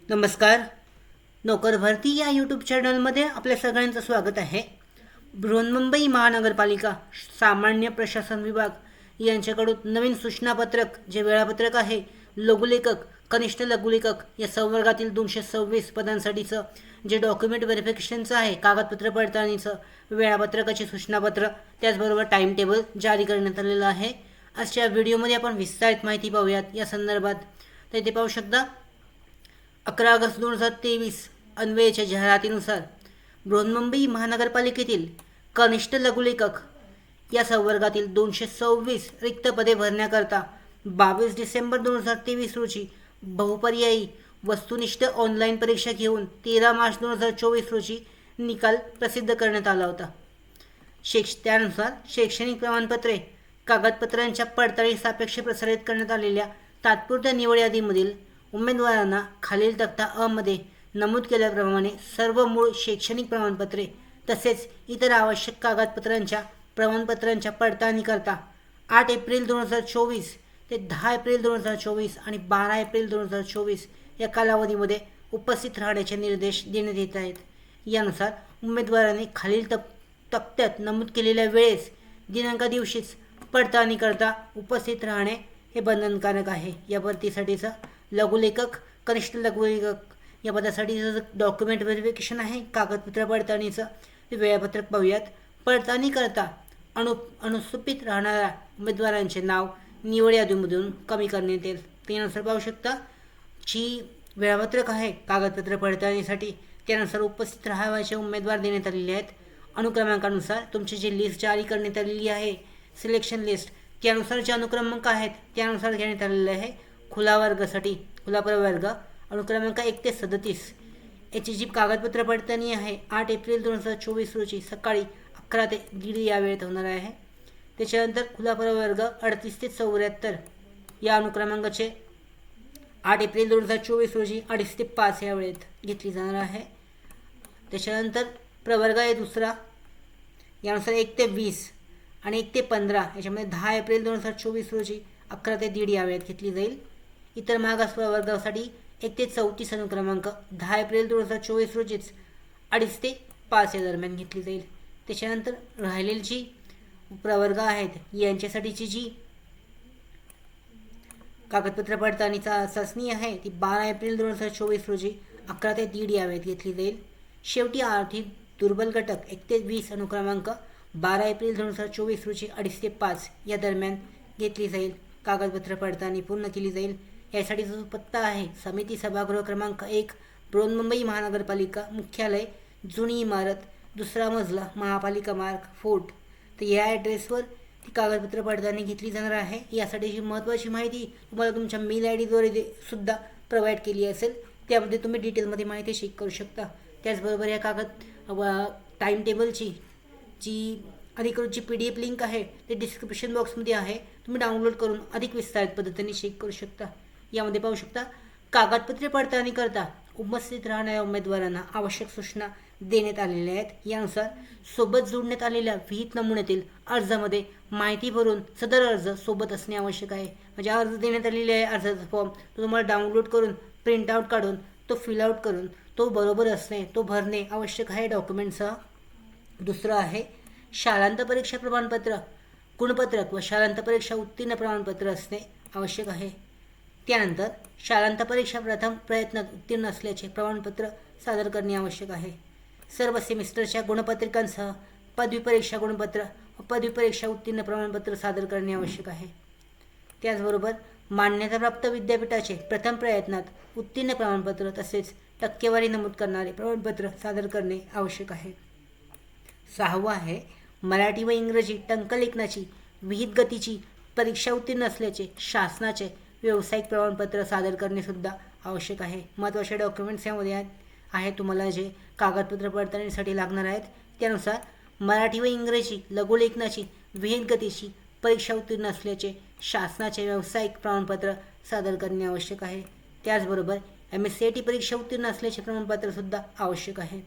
नमस्कार. नोकर भरती या यूट्यूब चॅनलमध्ये आपल्या सगळ्यांचं स्वागत आहे. बृहन्मुंबई महानगरपालिका सामान्य प्रशासन विभाग यांच्याकडून नवीन सूचनापत्रक जे वेळापत्रक आहे, लघुलेखक, कनिष्ठ लघुलेखक या संवर्गातील 226 पदांसाठीचं जे डॉक्युमेंट व्हेरिफिकेशनचं आहे, कागदपत्र पडताळणीचं वेळापत्रकाचे सूचनापत्र, त्याचबरोबर टाईम टेबल जारी करण्यात आलेलं आहे. आजच्या व्हिडिओमध्ये आपण विस्तारित माहिती पाहूयात या संदर्भात. तर इथे पाहू शकता 11 ऑगस्ट 2023 अन्वयाच्या जाहिरातीनुसार बृहन्मुंबई महानगरपालिकेतील कनिष्ठ लघुलेखक या संवर्गातील 226 रिक्त पदे भरण्याकरता 22 डिसेंबर 2023 रोजी बहुपर्यायी वस्तुनिष्ठ ऑनलाईन परीक्षा घेऊन 13 मार्च 2024 रोजी निकाल प्रसिद्ध करण्यात आला होता. त्यानुसार शैक्षणिक प्रमाणपत्रे, कागदपत्रांच्या पडताळणी सापेक्ष प्रसारित करण्यात आलेल्या तात्पुरत्या निवड यादीमधील उमेदवारांना खालील तक्ता अ मध्ये नमूद केल्याप्रमाणे सर्व मूळ शैक्षणिक प्रमाणपत्रे तसेच इतर आवश्यक कागदपत्रांच्या प्रमाणपत्रांच्या पडताळणीकरता 8 एप्रिल 2024 ते 10 एप्रिल 2024 आणि 12 एप्रिल 2024 या कालावधीमध्ये उपस्थित राहण्याचे निर्देश देण्यात येत आहेत. यानुसार उमेदवारांनी खालील तक्त्यात नमूद केलेल्या वेळेस दिनांका दिवशीच पडताळणीकरता उपस्थित राहणे हे बंधनकारक आहे. या भरतीसाठीचं लघुलेखक, कनिष्ठ लघुलेखक या पदासाठीचं डॉक्युमेंट व्हेरिफिकेशन आहे, कागदपत्र पडताळणीचं वेळापत्रक पाहूयात. पडताळणीकरता अनुसूचित राहणाऱ्या उमेदवारांचे नाव निवड यादीमधून कमी करण्यात येईल. त्यानुसार पाहू शकता जी वेळापत्रक आहे कागदपत्र पडताळणीसाठी, त्यानुसार उपस्थित राहायचे उमेदवार देण्यात आलेले आहेत. अनुक्रमांकानुसार तुमची जी लिस्ट जारी करण्यात आलेली आहे, सिलेक्शन लिस्ट, त्यानुसार जे अनुक्रमांक आहेत त्यानुसार घेण्यात आलेले आहे. खुला वर्गासाठी खुला प्रवर्ग अनुक्रमांक 1 ते 37 याची जी कागदपत्र पडताळणी आहे 8 एप्रिल 2024 रोजी सकाळी 11 ते 1:30 या वेळेत होणार आहे. त्याच्यानंतर खुला प्रवर्ग 38 ते 74 या अनुक्रमांकाचे 8 एप्रिल 2024 रोजी 2:30 ते 5 या वेळेत घेतली जाणार आहे. त्याच्यानंतर प्रवर्ग आहे दुसरा, यानुसार 1 ते 20 आणि 1 ते 15 याच्यामध्ये 10 एप्रिल 2024 रोजी 11 ते 1:30 या वेळेत घेतली जाईल. इतर मागास प्रवर्गासाठी 1 ते 34 अनुक्रमांक 10 एप्रिल 2024 रोजीच 2:30 ते 5 या दरम्यान घेतली जाईल. त्याच्यानंतर राहिलेली जी प्रवर्ग आहेत यांच्यासाठीची जी कागदपत्र पडताळणीचा चाचणी आहे ती 12 एप्रिल 2024 रोजी 11 ते 1:30 या वेळेत घेतली जाईल. शेवटी आर्थिक दुर्बल घटक 1 ते 20 अनुक्रमांक 12 एप्रिल 2024 रोजी 2:30 ते 5 या दरम्यान घेतली जाईल. कागदपत्र पडताळणी पूर्ण केली जाईल. यासाठीचा जो पत्ता आहे समिती सभागृह क्रमांक 1, बृहन्मुंबई महानगरपालिका मुख्यालय, जुनी इमारत, 2रा मजला, महापालिका मार्ग, फोर्ट. तर या ॲड्रेसवर ती कागदपत्र पडताळणी घेतली जाणार आहे. यासाठीची महत्त्वाची माहिती तुम्हाला तुमच्या मेल आय डीद्वारे सुद्धा प्रोव्हाइड केली असेल, त्यामध्ये तुम्ही डिटेलमध्ये माहिती चेक करू शकता. त्याचबरोबर या टाईम टेबलची जी अधिकृत जी PDF लिंक आहे ते डिस्क्रिप्शन बॉक्समध्ये आहे, तुम्ही डाउनलोड करून अधिक विस्तारित पद्धतीने चेक करू शकता. यामध्ये पाहू शकता कागदपत्रे पडताळणी करता उपस्थित राहणाऱ्या उमेदवारांना आवश्यक सूचना देण्यात आलेल्या आहेत. यानुसार सोबत जोडण्यात आलेल्या विहित नमुन्यातील अर्जामध्ये माहिती भरून सदर अर्ज सोबत असणे आवश्यक आहे. म्हणजे अर्ज देण्यात आलेले आहे, अर्जाचा फॉर्म तो तुम्हाला डाउनलोड करून प्रिंटआउट काढून तो फिलआउट करून तो बरोबर असणे, तो भरणे आवश्यक आहे डॉक्युमेंटसह. दुसरं आहे शालांत परीक्षा प्रमाणपत्र, गुणपत्रक व शालांत परीक्षा उत्तीर्ण प्रमाणपत्र असणे आवश्यक आहे. त्यानंतर शालांत परीक्षा प्रथम प्रयत्नात उत्तीर्ण असल्याचे प्रमाणपत्र सादर करणे आवश्यक आहे. सर्व सेमिस्टरच्या गुणपत्रिकांसह पदवी परीक्षा गुणपत्र व पदवी परीक्षा उत्तीर्ण प्रमाणपत्र सादर करणे आवश्यक आहे. त्याचबरोबर मान्यताप्राप्त विद्यापीठाचे प्रथम प्रयत्नात उत्तीर्ण प्रमाणपत्र तसेच टक्केवारी नमूद करणारे प्रमाणपत्र सादर करणे आवश्यक आहे. 6वं आहे मराठी व इंग्रजी टंकलेखनाची विहित गतीची परीक्षा उत्तीर्ण असल्याचे शासनाचे व्यावसायिक प्रमाणपत्र सादर करणे सुद्धा आवश्यक आहे. महत्त्वाचे डॉक्युमेंट्स यामध्ये आहेत तुम्हाला जे कागदपत्र पडताळणीसाठी लागणार आहेत. त्यानुसार मराठी व इंग्रजी लघुलेखनाची विहित गतीची परीक्षा उत्तीर्ण असल्याचे शासनाचे व्यावसायिक प्रमाणपत्र सादर करणे आवश्यक आहे. त्याचबरोबर MSCIT परीक्षा उत्तीर्ण असल्याचे प्रमाणपत्रसुद्धा आवश्यक आहे.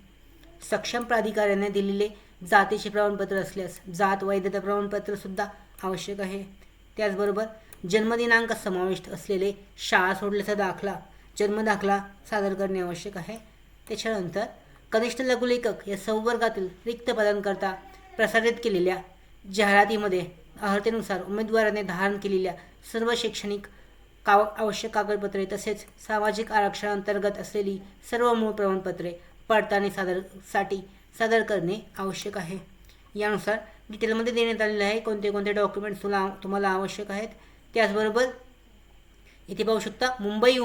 सक्षम प्राधिकाऱ्याने दिलेले जातीचे प्रमाणपत्र असल्यास जात वैधता प्रमाणपत्रसुद्धा आवश्यक आहे. त्याचबरोबर जन्मदिनांक समाविष्ट असलेले शाळा सोडल्याचा दाखला, जन्मदाखला सादर करणे आवश्यक आहे. त्याच्यानंतर कनिष्ठ लघुलेखक या संवर्गातील रिक्त पदांकरता प्रसारित केलेल्या जाहिरातीमध्ये अर्हतेनुसार उमेदवाराने धारण केलेल्या सर्व शैक्षणिक आवश्यक कागदपत्रे तसेच सामाजिक आरक्षणाअंतर्गत असलेली सर्व मूळ प्रमाणपत्रे पडताळणी सादर करणे आवश्यक आहे. यानुसार डिटेलमध्ये देण्यात आलेलं आहे कोणते कोणते डॉक्युमेंट्स तुम्हाला आवश्यक आहेत. त्याचबरोबर इथे पाहू शकता मुंबई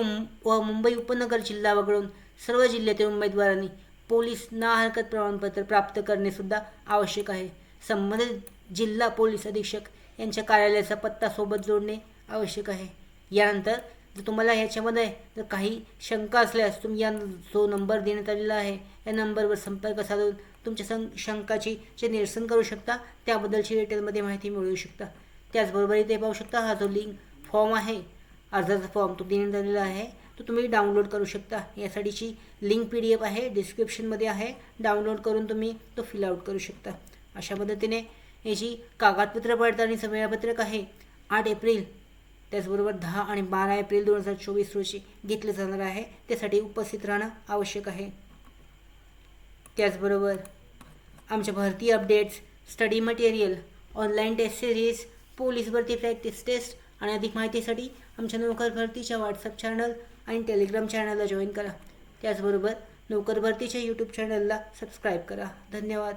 व मुंबई उपनगर जिल्हा वगळून सर्व जिल्ह्यातील उमेदवारांनी पोलीस ना हरकत प्रमाणपत्र प्राप्त करणे सुद्धा आवश्यक आहे. संबंधित जिल्हा पोलीस अधीक्षक यांच्या कार्यालयाचा पत्ता सोबत जोडणे आवश्यक आहे. यानंतर जर तुम्हाला ह्याच्यामध्ये जर काही शंका असल्यास तुम्ही या जो नंबर देण्यात आलेला आहे या नंबरवर संपर्क साधून तुमच्या शंकाची जे निरसन करू शकता त्याबद्दलची डिटेलमध्ये माहिती मिळवू शकता. त्याचबरोबर इथे पाहू शकता हा जो लिंक फॉर्म आहे अर्जाचा फॉर्म तो देण्यात आलेला आहे तो तुम्ही डाउनलोड करू शकता. यासाठीची लिंक PDF आहे डिस्क्रिप्शनमध्ये आहे. डाउनलोड करून तुम्ही तो फिल आउट करू शकता. अशा पद्धतीने याची कागदपत्र पडताळणीचं वेळापत्रक आहे 8 एप्रिल त्याचबरोबर 10 आणि 12 एप्रिल 2024 रोजी घेतलं जाणार आहे. त्यासाठी उपस्थित राहणं आवश्यक आहे. त्याचबरोबर आमच्या भरती updates, study material, online test series, police भरती प्रॅक्टिस टेस्ट आणि अधिक माहितीसाठी आमच्या नोकर भरतीच्या व्हॉट्सअप चॅनल आणि टेलिग्राम चॅनलला जॉईन करा. त्याचबरोबर नोकर भरतीच्या यूट्यूब चॅनलला सबस्क्राईब करा. धन्यवाद.